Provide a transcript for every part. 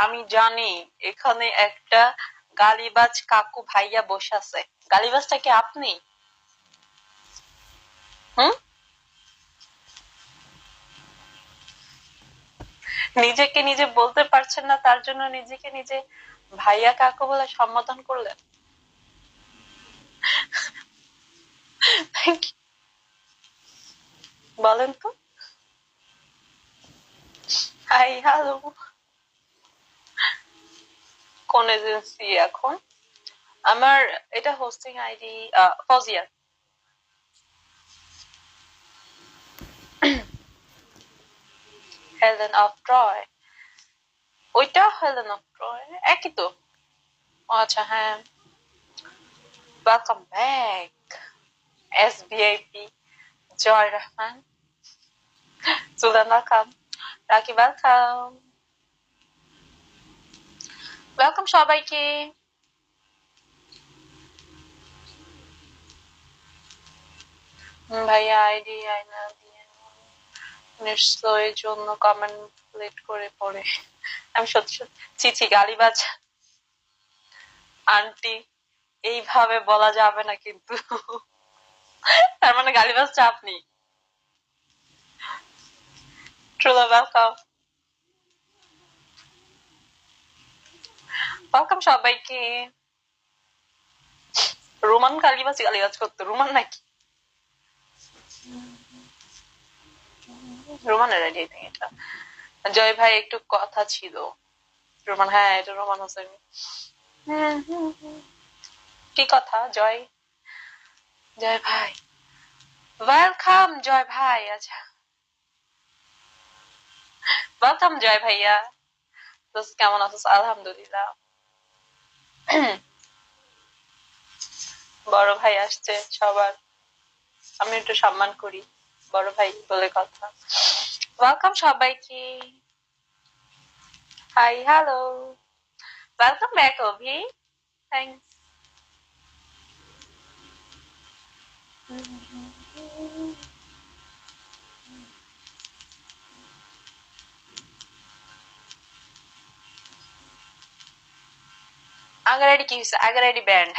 আমি জানি এখানে একটা গালিবাজ কাকু ভাইয়া বসে আছে। গালিবাজটা কি আপনি? হুম, নিজেকে নিজে বলতে পারছেন না, তার জন্য নিজেকে নিজে ভাইয়া কাকু বলে সম্বোধন করলেন। বলেন তো। Hi hello. কোন এজেন্সি এখন? আমার এটা hosting ID Fazia. Helen of Troy. ওইটা হেলেন অফ ট্রয় একই তো। আচ্ছা হ্যাঁ। ওয়েলকাম ব্যাক SBIP জয় রহমান সুলানা খান রাকি। ওয়েলকাম ওয়েলকাম সবাইকে। ভাইয়া আইডি আইনা দিয়ে নিশ্চয়ের জন্য কমেন্ট লেট করে পড়ে। আমি সত্যি সত্যি চিচি গালিবাজ আন্টি এইভাবে বলা যাবে না কিন্তু। তার মানে গালিবাজটা আপনি। ট্রুলা ওয়েলকাম ওয়েলকাম সবাইকে। রোমান গালিবাজ গালিবাজ করতো, রোমান নাকি? রোমানের আইডি এটা। জয় ভাই একটু কথা ছিল। রোমান, হ্যাঁ এটা রোমান হোসেন। কি কথা জয়? জয় ভাই ওয়েলকাম। জয় ভাই আচ্ছা ওয়েলকাম জয় ভাইয়া। কেমন আছিস? আলহামদুলিল্লাহ। বড় ভাই আসছে সবার, আমি একটু সম্মান করি। বড় ভাই বলে কথা। ওয়েলকাম সবাইকে। Hi hello. Welcome back Abhi. Thanks. আগের আইডি কি হয়েছে? আগের আইডি ব্যান্ড।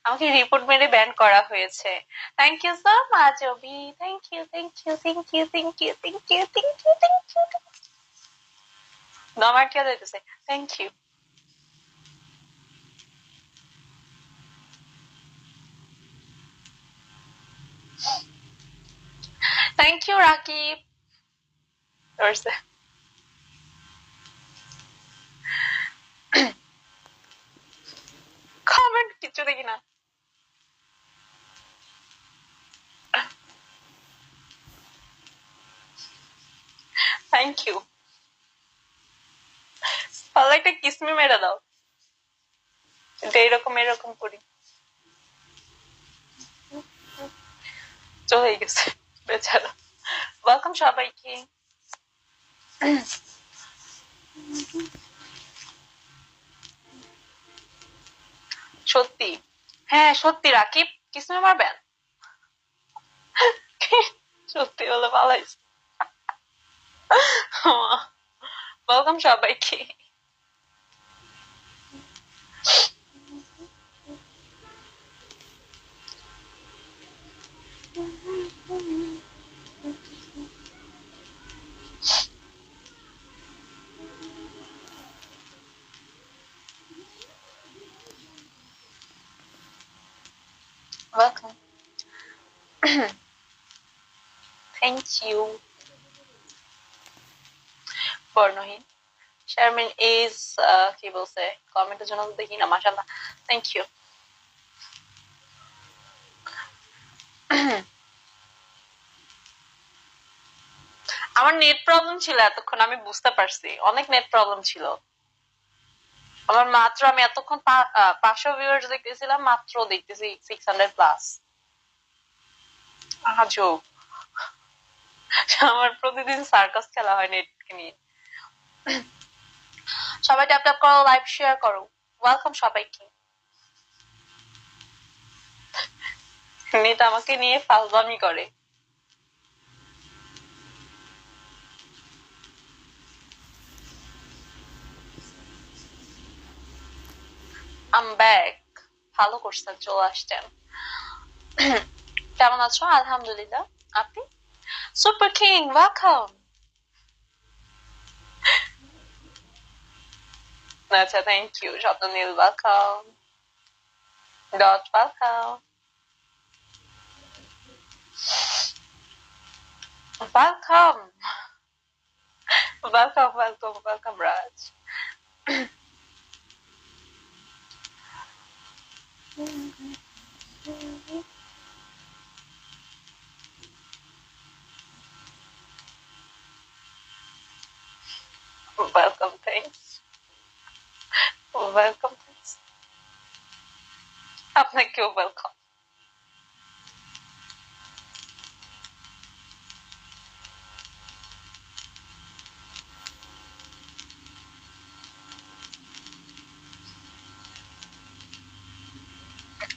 আমাকে রিপোর্ট মেরে ব্যান করা হয়েছে। Thank you so much Abhi. Thank you thank you thank you thank you thank you thank you thank you. দম আটকে যাইতেছে। Thank you. Thank you Rakib. Comment কিছু দেখি না। থ্যাংক ইউ। ভালো একটা কিসমি মেরে দাও। এটা এরকম এরকম করি। চলে গেছে বেচারা। ওয়েলকাম সবাইকে। সত্যি, হ্যাঁ সত্যি রাকিব কিসমি মারবেন। সত্যি বলে পালাইছে। ওয়েলকাম সবাইকে। ওয়েলকাম। Thank you. বর্ণহীন। শারমিন ইজ কি বলছে কমেন্টের জন্য দেখি না। মাশাআল্লাহ, থ্যাংক ইউ। আমার নেট প্রবলেম ছিল এতক্ষণ, আমি বুঝতে পারছি অনেক নেট প্রবলেম ছিল আমার। মাত্র আমি এতক্ষণ 500 ভিউয়ার্স দেখতেছিলাম, মাত্র দেখতেছি 600 প্লাস। আজব। আমার প্রতিদিন সার্কাস খেলা হয় নেটকে নিয়ে। সবাই ট্যাপ ট্যাপ করো, লাইভ শেয়ার করো। ওয়েলকাম সবাইকে। নেট আমাকে নিয়ে ফাজলামি করে। I'm back. ভালো করছেন, চলে আসছেন। কেমন আছো? আলহামদুলিল্লাহ। আপনি? Super king, welcome. আচ্ছা, thank you. Swapnanil, welcome. Dot, welcome. Welcome, welcome, welcome, welcome, Raj. Welcome, thanks. Welcome, thanks. আপনাকেও ওয়েলকাম।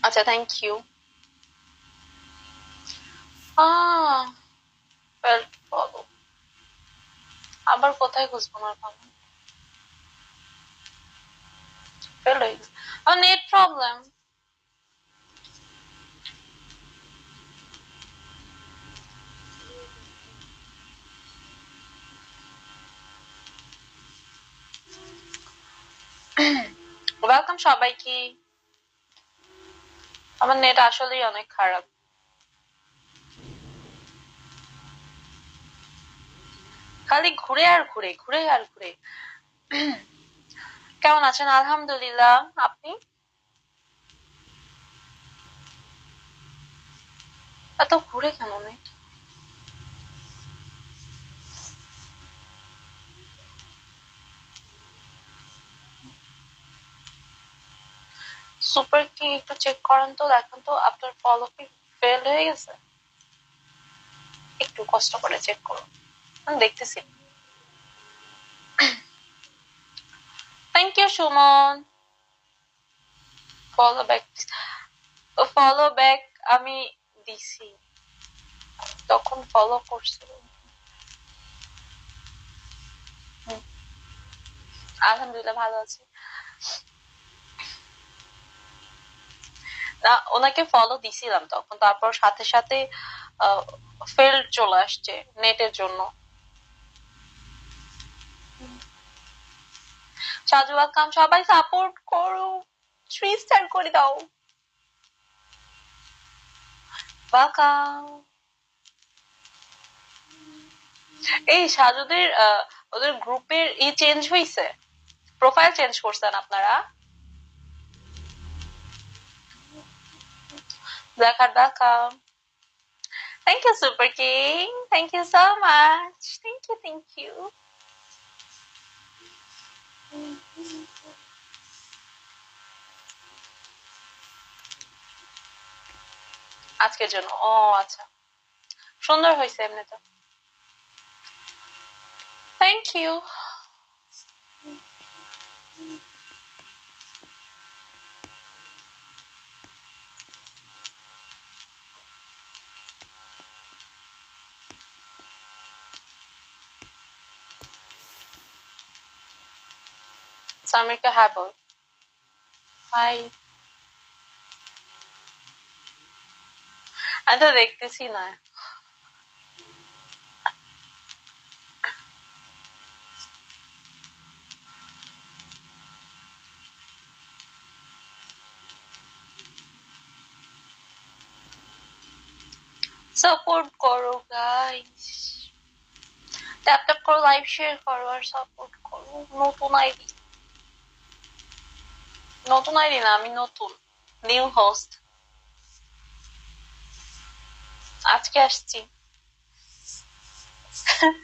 আচ্ছা, থ্যাংক ইউ। ফলো আবার কোথায় খুঁজবো না পাবো? ফেল হয়ে গেছে। আমার নেট প্রবলেম। ওয়েলকাম সবাইকে। আমার নেট আসলেই অনেক খারাপ। খালি ঘুরে আর ঘুরে, ঘুরে আর ঘুরে। কেমন আছেন? আলহামদুলিল্লাহ। আপনি? এত ঘুরে কেন নেট? সুপার কি একটু চেক করেন তো, দেখেন তো আপনার ফলো কি ফেল হয়ে গেছে? একটু কষ্ট করে চেক করুন, আমি দেখতেছি। Thank you Sumon. Follow back, follow back আমি দিছি, তখন ফলো করছিল। আলহামদুলিল্লাহ, ভালো আছি। না, ওনাকে ফলো দিছিলাম তখন, তারপর সাথে সাথে ফেল চলে আসছে নেটের জন্য। সাজু ওয়েলকাম। সবাই সাপোর্ট করো, 3 স্টার করে দাও। ওয়েলকাম। এই সাজুদের ওদের গ্রুপের চেঞ্জ হইছে, প্রোফাইল চেঞ্জ করছেন আপনারা? দেখার দেখাম। Thank you super king, thank you so much, thank you, thank you. আজকের জন্য, ও আচ্ছা, সুন্দর হয়েছে এমনিতে। Thank you. সামিরকে হ্যাঁ বল। হাই। আমি তো দেখতেছি না। সাপোর্ট করো গাইস, ট্যাপ ট্যাপ করো, লাইভ শেয়ার করো আর সাপোর্ট করো। নতুন আইডি, নতুন আইডি না, আমি নতুন নিউ হোস্ট, আজকে আসছি।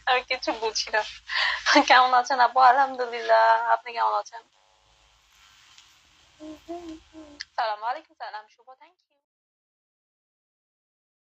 আমি কিছু বুঝি না। কেমন আছেন আপু? আলহামদুলিল্লাহ। আপনি কেমন আছেন? সালাম আলাইকুম। সালাম, শুভ, থ্যাংক ইউ।